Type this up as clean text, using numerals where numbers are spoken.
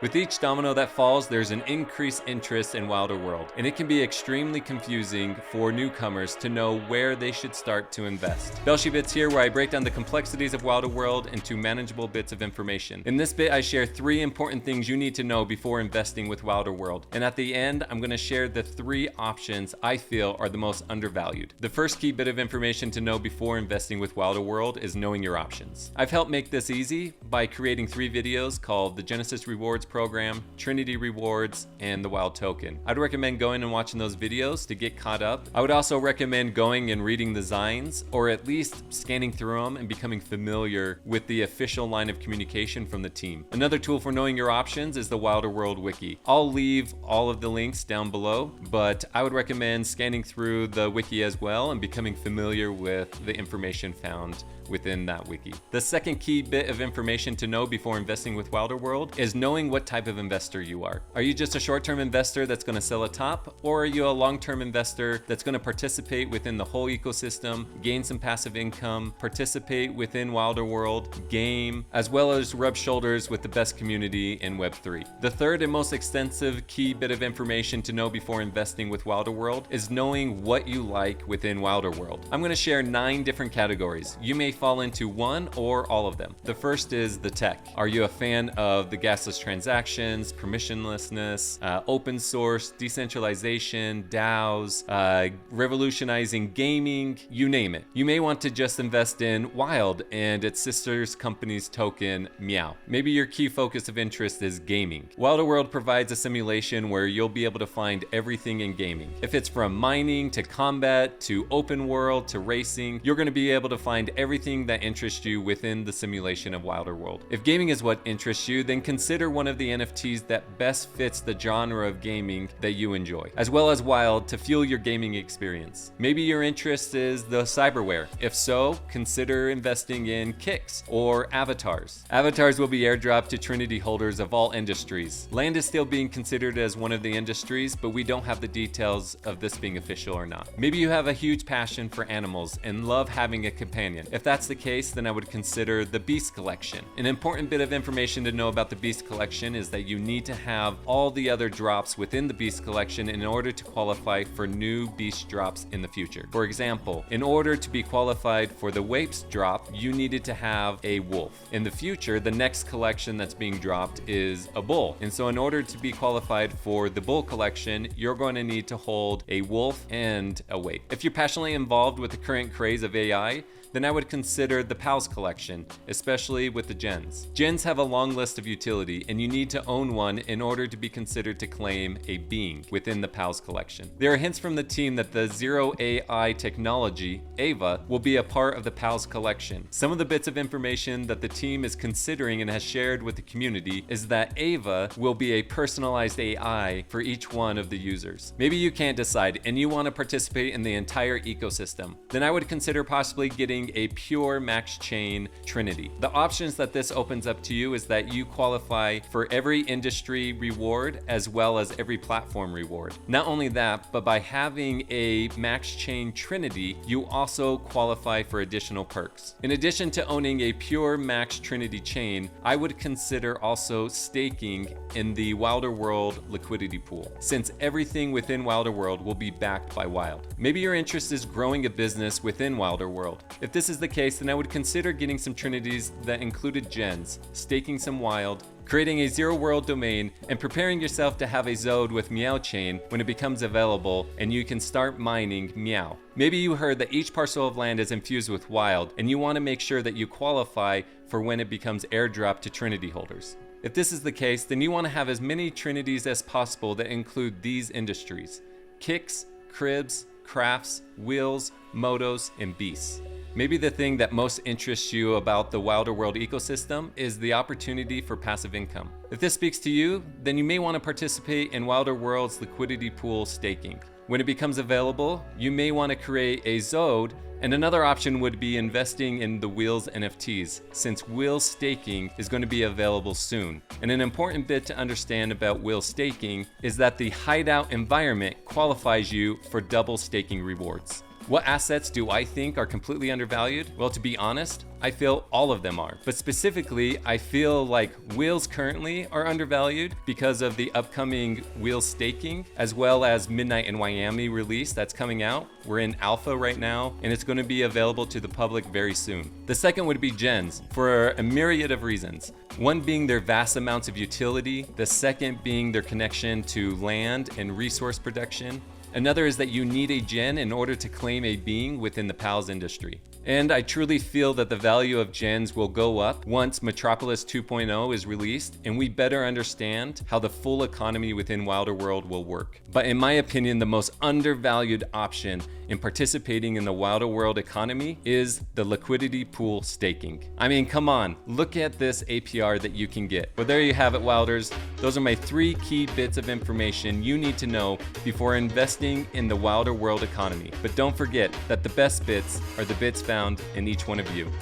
With each domino that falls, there's an increased interest in Wilder World, and it can be extremely confusing for newcomers to know where they should start to invest. BelsheBits here, where I break down the complexities of Wilder World into manageable bits of information. In this bit, I share 3 important things you need to know before investing with Wilder World, and at the end, I'm going to share the 3 options I feel are the most undervalued. The first key bit of information to know before investing with Wilder World is knowing your options. I've helped make this easy by creating 3 videos called the Genesis Rewards Program, Trinity Rewards, and the Wild Token. I'd recommend going and watching those videos to get caught up. I would also recommend going and reading the Zines, or at least scanning through them and becoming familiar with the official line of communication from the team. Another tool for knowing your options is the Wilder World Wiki. I'll leave all of the links down below, but I would recommend scanning through the wiki as well and becoming familiar with the information found within that wiki. The second key bit of information to know before investing with Wilder World is knowing what type of investor you are. Are you just a short-term investor that's going to sell a top, or are you a long-term investor that's going to participate within the whole ecosystem, gain some passive income, participate within Wilder World, game, as well as rub shoulders with the best community in Web3? The third and most extensive key bit of information to know before investing with Wilder World is knowing what you like within Wilder World. I'm going to share 9 different categories. You may fall into one or all of them. The first is the tech. Are you a fan of the gasless transactions, permissionlessness, open source, decentralization, DAOs, revolutionizing gaming, you name it? You may want to just invest in Wild and its sister's company's token, Meow. Maybe your key focus of interest is gaming. Wilder World provides a simulation where you'll be able to find everything in gaming. If it's from mining to combat to open world to racing, you're going to be able to find everything that interests you within the simulation of Wilder World. If gaming is what interests you, then consider one of the NFTs that best fits the genre of gaming that you enjoy, as well as Wild to fuel your gaming experience. Maybe your interest is the cyberware. If so, consider investing in Kicks or avatars. Avatars will be airdropped to Trinity holders of all industries. Land is still being considered as one of the industries, but we don't have the details of this being official or not. Maybe you have a huge passion for animals and love having a companion. If that's the case, then I would consider the Beast Collection. An important bit of information to know about the Beast Collection is that you need to have all the other drops within the Beast Collection in order to qualify for new Beast drops in the future. For example, in order to be qualified for the Wapes drop, you needed to have a wolf. In the future, the next collection that's being dropped is a bull. And so in order to be qualified for the Bull Collection, you're going to need to hold a wolf and a wape. If you're passionately involved with the current craze of AI, then I would consider the Pals collection, especially with the gens. Gens have a long list of utility, and you need to own one in order to be considered to claim a being within the Pals collection. There are hints from the team that the Zero AI technology, AVA, will be a part of the Pals collection. Some of the bits of information that the team is considering and has shared with the community is that AVA will be a personalized AI for each one of the users. Maybe you can't decide and you want to participate in the entire ecosystem. Then I would consider possibly getting a pure max chain Trinity. The options that this opens up to you is that you qualify for every industry reward as well as every platform reward. Not only that, but by having a max chain Trinity, you also qualify for additional perks. In addition to owning a pure max Trinity chain, I would consider also staking in the Wilder World liquidity pool, since everything within Wilder World will be backed by Wild. Maybe your interest is growing a business within Wilder World. If this is the case, then I would consider getting some Trinities that included gens, staking some Wild, creating a zero world domain, and preparing yourself to have a Zode with Meow Chain when it becomes available and you can start mining Meow. Maybe you heard that each parcel of land is infused with Wild and you want to make sure that you qualify for when it becomes airdropped to Trinity holders. If this is the case, then you want to have as many Trinities as possible that include these industries: Kicks, Cribs, Crafts, Wheels, Motos, and Beasts. Maybe the thing that most interests you about the Wilder World ecosystem is the opportunity for passive income. If this speaks to you, then you may want to participate in Wilder World's liquidity pool staking. When it becomes available, you may want to create a Zode, and another option would be investing in the Wheels NFTs, since Wheels staking is going to be available soon. And an important bit to understand about Wheels staking is that the hideout environment qualifies you for double staking rewards. What assets do I think are completely undervalued? Well, to be honest, I feel all of them are. But specifically, I feel like wheels currently are undervalued because of the upcoming wheel staking, as well as Midnight in Miami release that's coming out. We're in alpha right now, and it's going to be available to the public very soon. The second would be gens, for a myriad of reasons. One being their vast amounts of utility, the second being their connection to land and resource production. Another is that you need a gen in order to claim a being within the PALS industry. And I truly feel that the value of gens will go up once Metropolis 2.0 is released and we better understand how the full economy within Wilder World will work. But in my opinion, the most undervalued option in participating in the Wilder World economy is the liquidity pool staking. I mean, come on, look at this APR that you can get. Well, there you have it, Wilders. Those are my 3 key bits of information you need to know before investing in the Wilder World economy. But don't forget that the best bits are the bits found in each one of you.